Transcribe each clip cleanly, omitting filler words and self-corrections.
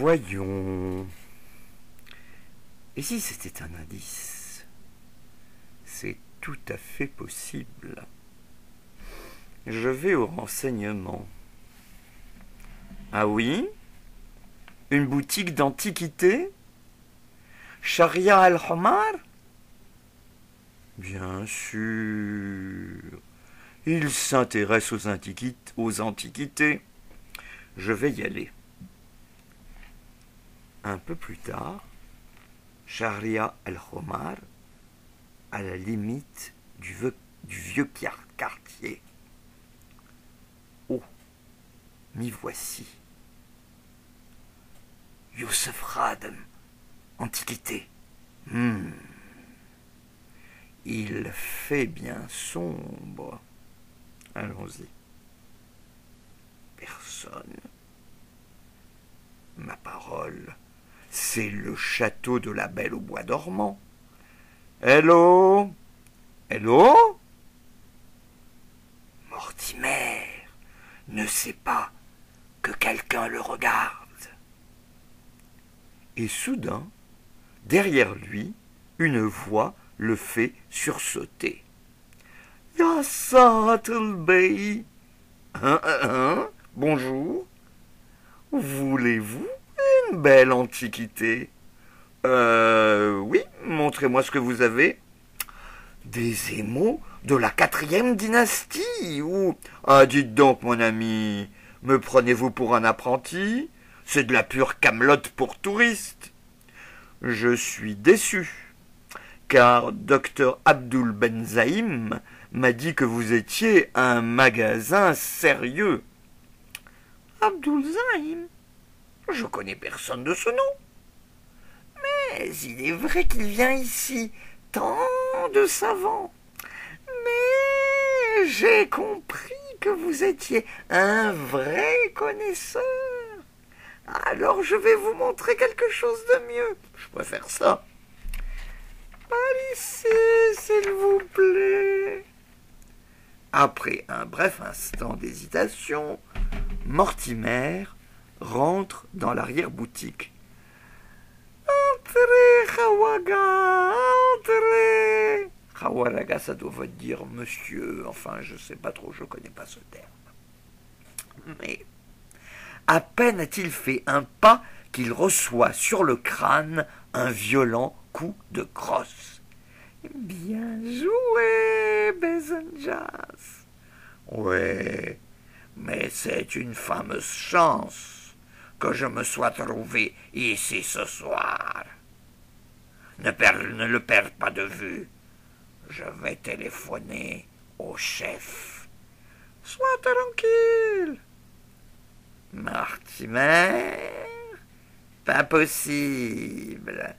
Voyons. Et si c'était un indice? C'est tout à fait possible. Je vais au renseignement. Ah oui? Une boutique d'antiquités? Sharia al-Hamar? Bien sûr. Il s'intéresse aux antiquités. Je vais y aller. Un peu plus tard, Sharia al-Hamar, à la limite du vieux quartier. Oh, m'y voici. Youssef Radem, Antiquité. Il fait bien sombre. Allons-y. Personne. Ma parole, c'est le château de la Belle au bois dormant. Hello? Hello? Mortimer ne sait pas que quelqu'un le regarde. Et soudain, derrière lui, une voix le fait sursauter. Ya Saatel Bey. Bonjour. Voulez-vous une belle antiquité? Oui, montrez-moi ce que vous avez. Des émaux de la 4e dynastie ou... Ah, dites donc, mon ami, me prenez-vous pour un apprenti? C'est de la pure camelote pour touristes. Je suis déçu, car Dr Abdul Benzaïm m'a dit que vous étiez un magasin sérieux. Abdul Zaïm? Je connais personne de ce nom. Mais il est vrai qu'il vient ici tant de savants. Mais j'ai compris que vous étiez un vrai connaisseur. Alors je vais vous montrer quelque chose de mieux. Je préfère ça. Par ici, s'il vous plaît. Après un bref instant d'hésitation, Mortimer rentre dans l'arrière-boutique. Entrez, Khawaga, entrez. Khawaraga, ça doit dire monsieur, enfin je sais pas trop, je connais pas ce terme. Mais à peine a-t-il fait un pas qu'il reçoit sur le crâne un violent coup de crosse. Bien joué, Bezenjas. Ouais, mais c'est une fameuse chance que je me sois trouvé ici ce soir. Ne le perds pas de vue. Je vais téléphoner au chef. Sois tranquille. Mortimer, pas possible.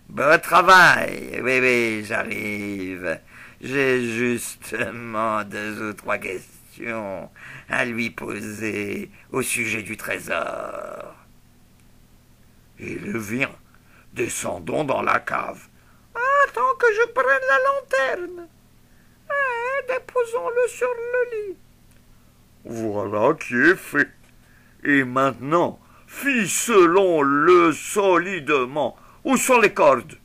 Bon travail. Oui, j'arrive. J'ai justement 2 ou 3 questions à lui poser au sujet du trésor. Il vient. Descendons dans la cave. Attends que je prenne la lanterne. Déposons-le sur le lit. Voilà qui est fait. Et maintenant, ficelons-le solidement. Où sont les cordes?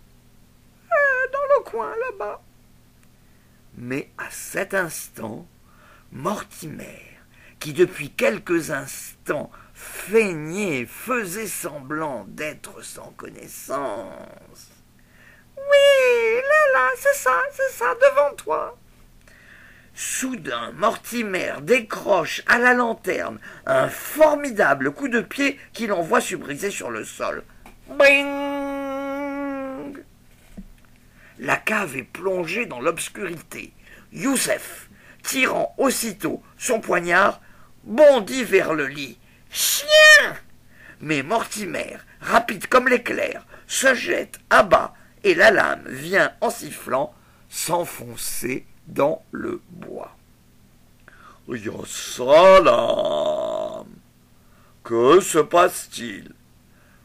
Dans le coin, là-bas. Mais à cet instant, Mortimer, qui depuis quelques instants faisait semblant d'être sans connaissance. Oui, là, c'est ça, devant toi. Soudain, Mortimer décroche à la lanterne un formidable coup de pied qui l'envoie se briser sur le sol. Bing! La cave est plongée dans l'obscurité. Youssef, tirant aussitôt son poignard, bondit vers le lit. Chien! Mais Mortimer, rapide comme l'éclair, se jette à bas et la lame vient en sifflant s'enfoncer dans le bois. Ya salam! Que se passe-t-il?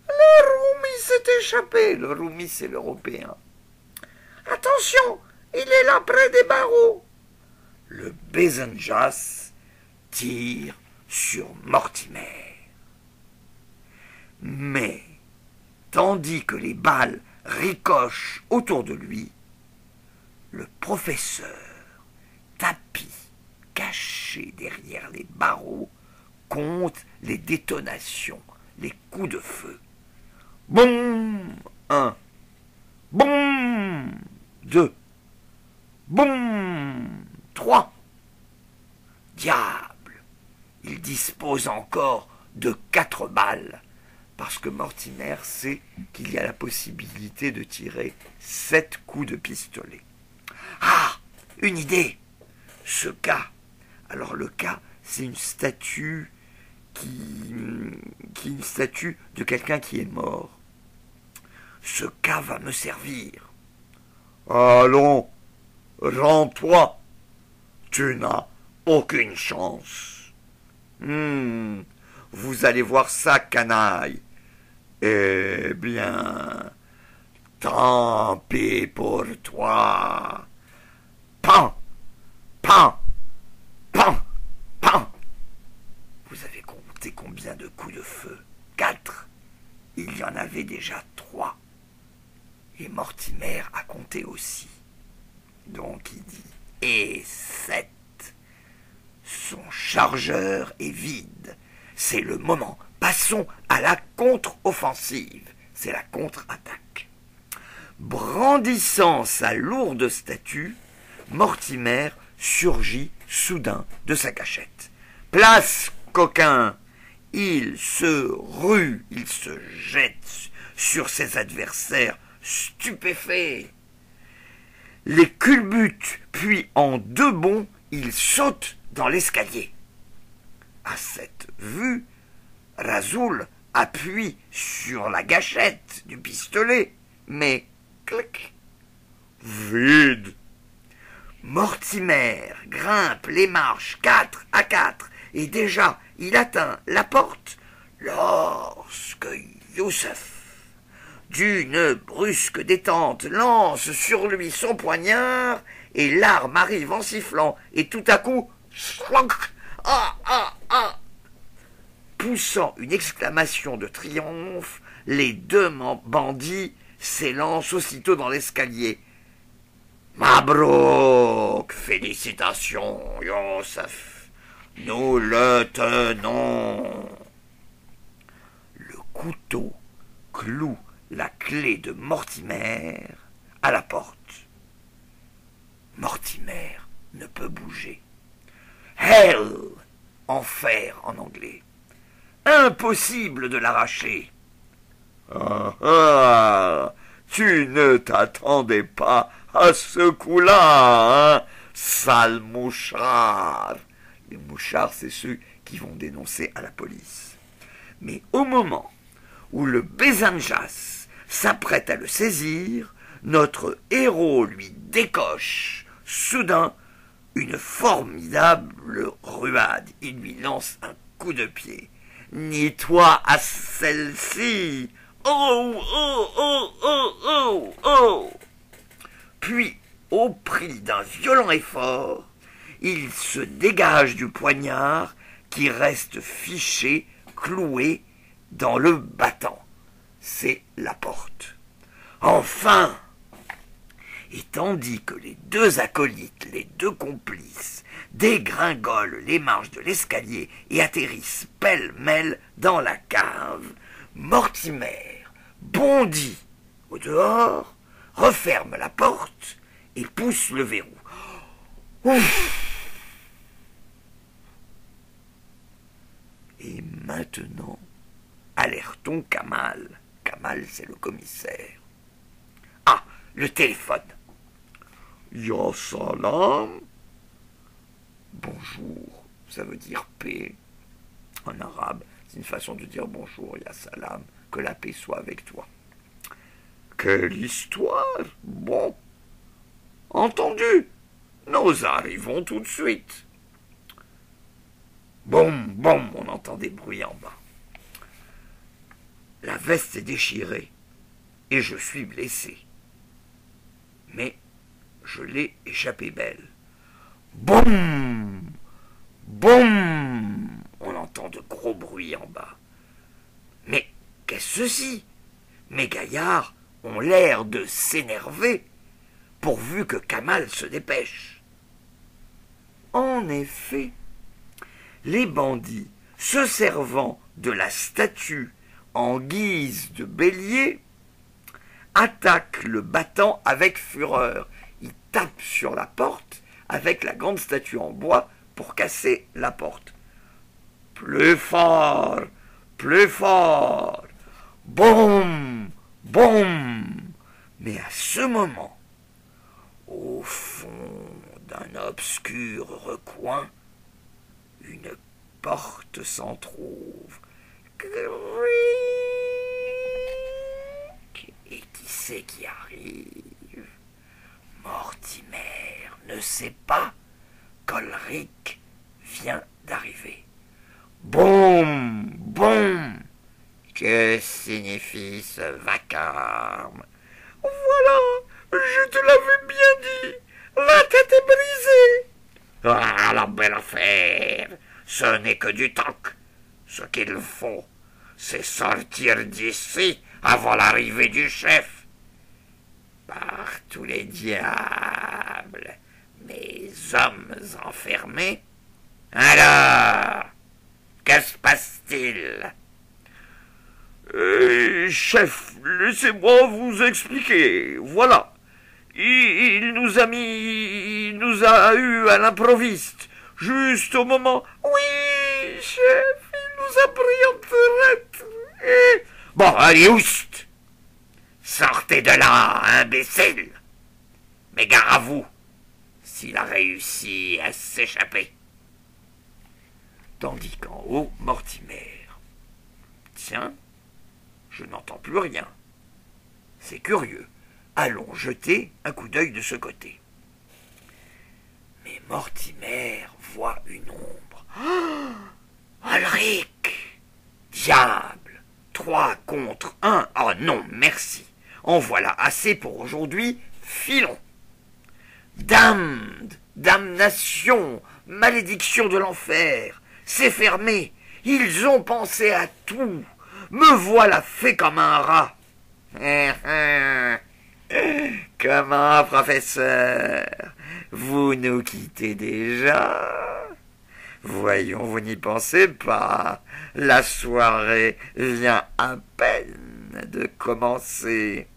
Le Roumi s'est échappé. Le Roumi, c'est l'Européen. Attention, il est là près des barreaux. Le Bezenjas tire sur Mortimer. Mais, tandis que les balles ricochent autour de lui, le professeur, tapi, caché derrière les barreaux, compte les détonations, les coups de feu. Boum, 1, boum, 2, boum, 3. Diable, il dispose encore de 4 balles, parce que Mortimer sait qu'il y a la possibilité de tirer 7 coups de pistolet. Ah, une idée. Ce cas. Alors le cas, c'est une statue qui est une statue de quelqu'un qui est mort. Ce cas va me servir. Allons, rends-toi. Tu n'as aucune chance. Vous allez voir ça, canaille. Eh bien, tant pis pour toi. Pan, pan, pan, pan. Vous avez compté combien de coups de feu? 4. Il y en avait déjà 3. Et Mortimer a compté aussi. Donc il dit, et 7. Son chargeur est vide. C'est le moment. Passons à la contre-offensive. C'est la contre-attaque. Brandissant sa lourde statue, Mortimer surgit soudain de sa cachette. Place, coquin! Il se rue, il se jette sur ses adversaires stupéfaits. Les culbute, puis en 2 bonds, il saute dans l'escalier. À cette vue, Rasoul appuie sur la gâchette du pistolet, mais clic, vide. Mortimer grimpe les marches 4 à 4 et déjà il atteint la porte lorsque Youssef, d'une brusque détente, lance sur lui son poignard et l'arme arrive en sifflant et tout à coup, poussant une exclamation de triomphe, les 2 bandits s'élancent aussitôt dans l'escalier. Mabrouk, félicitations, Youssef, nous le tenons. Le couteau cloue la clé de Mortimer à la porte. Mortimer ne peut bouger. Hell, enfer en anglais. Impossible de l'arracher. Tu ne t'attendais pas à ce coup-là, hein, sale mouchard. Les mouchards, c'est ceux qui vont dénoncer à la police. Mais au moment où le Bézanjas s'apprête à le saisir, notre héros lui décoche soudain une formidable ruade. Il lui lance un coup de pied. Nie-toi à celle-ci. Oh, oh, oh, oh, oh, oh. Puis, au prix d'un violent effort, il se dégage du poignard qui reste fiché, cloué dans le battant. C'est la porte. Enfin! Et tandis que les 2 acolytes, les 2 complices, dégringolent les marches de l'escalier et atterrissent pêle-mêle dans la cave, Mortimer bondit au dehors, referme la porte et pousse le verrou. Ouf! Et maintenant, alertons Kamal. Kamal, c'est le commissaire. Ah, le téléphone. Ya salam. Bonjour, ça veut dire paix. En arabe, c'est une façon de dire bonjour, ya salam, que la paix soit avec toi. Quelle histoire! Bon, entendu, nous arrivons tout de suite. Boum, boum, on entend des bruits en bas. La veste est déchirée et je suis blessé. Mais je l'ai échappé belle. Boum, boum, on entend de gros bruits en bas. Mais qu'est-ce ceci? Mes gaillards ont l'air de s'énerver, pourvu que Kamal se dépêche. En effet, les bandits, se servant de la statue en guise de bélier, attaquent le battant avec fureur. Ils tapent sur la porte avec la grande statue en bois pour casser la porte. Plus fort, plus fort, boum, boum. Mais à ce moment, au fond d'un obscur recoin, une porte s'en trouve. Et qui c'est qui arrive? Mortimer ne sait pas qu'Ulrich vient d'arriver. Boum, boum. Que signifie ce vacarme? Voilà, je te l'avais bien dit. La tête est brisée. Ah, la belle affaire. Ce n'est que du toc. Ce qu'il faut, c'est sortir d'ici avant l'arrivée du chef. Par tous les diables, mes hommes enfermés. Alors, que se passe-t-il? Chef, laissez-moi vous expliquer. Voilà. Il nous a eu à l'improviste, juste au moment. Oui, chef, il nous a pris en traite. Bon, allez, oust! Sortez de là, imbécile! Mais gare à vous, s'il a réussi à s'échapper. Tandis qu'en haut, Mortimer. Tiens, je n'entends plus rien. C'est curieux. Allons jeter un coup d'œil de ce côté. Mais Mortimer voit une ombre. Oh, Ulrich! Diable! 3 contre 1. Oh non, merci. En voilà assez pour aujourd'hui. Filons. Damned! Damnation! Malédiction de l'enfer! C'est fermé! Ils ont pensé à tout! Me voilà fait comme un rat! Comment, professeur? Vous nous quittez déjà? Voyons, vous n'y pensez pas. La soirée vient à peine de commencer.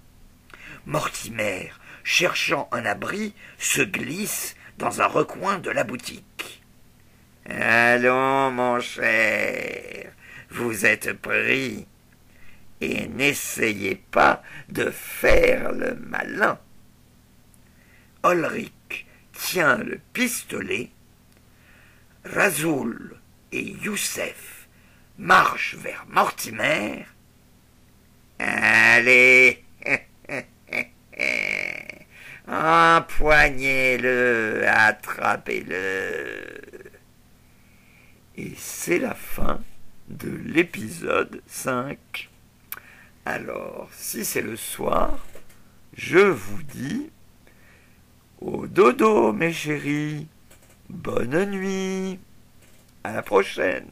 Mortimer, cherchant un abri, se glisse dans un recoin de la boutique. Allons, mon cher, vous êtes pris. Et n'essayez pas de faire le malin. Ulrich tient le pistolet. Rasoul et Youssef marchent vers Mortimer. Allez, empoignez-le, attrapez-le. Et c'est la fin de l'épisode 5. Alors, si c'est le soir, je vous dis au dodo, mes chéris. Bonne nuit. À la prochaine.